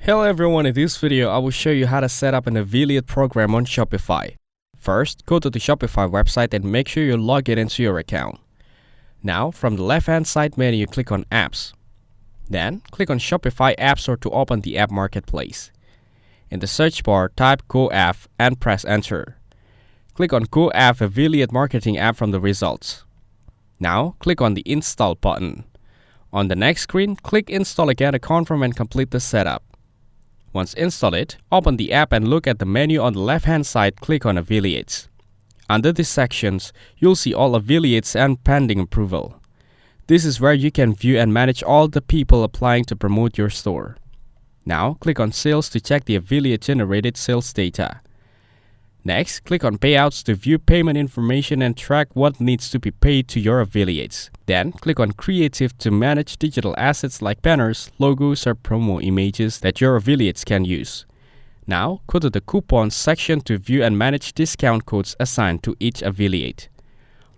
Hello everyone, in this video I will show you how to set up an affiliate program on Shopify. First, go to the Shopify website and make sure you log in into your account. Now, from the left hand side menu, click on Apps. Then, click on Shopify App Store to open the app marketplace. In the search bar, type GoApp and press Enter. Click on GoApp Affiliate Marketing App from the results. Now, click on the Install button. On the next screen, click Install again to confirm and complete the setup. Once installed, open the app and look at the menu on the left-hand side. Click on Affiliates. Under these sections, you'll see all affiliates and pending approval. This is where you can view and manage all the people applying to promote your store. Now, click on Sales to check the affiliate-generated sales data. Next, click on Payouts to view payment information and track what needs to be paid to your affiliates. Then, click on Creative to manage digital assets like banners, logos, or promo images that your affiliates can use. Now, go to the Coupons section to view and manage discount codes assigned to each affiliate.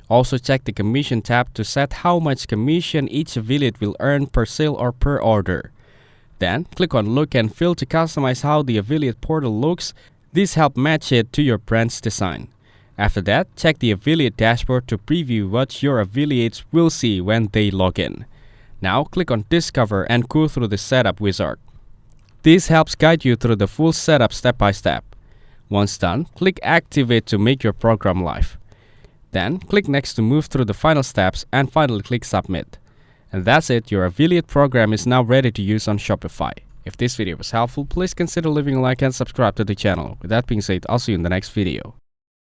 Also, check the Commission tab to set how much commission each affiliate will earn per sale or per order. Then, click on Look and Feel to customize how the affiliate portal looks. This helps match it to your brand's design. After that, check the affiliate dashboard to preview what your affiliates will see when they log in. Now, click on Discover and go through the setup wizard. This helps guide you through the full setup step by step. Once done, click Activate to make your program live. Then, click Next to move through the final steps and finally click Submit. And that's it, your affiliate program is now ready to use on Shopify. If this video was helpful, please consider leaving a like and subscribe to the channel. With that being said, I'll see you in the next video.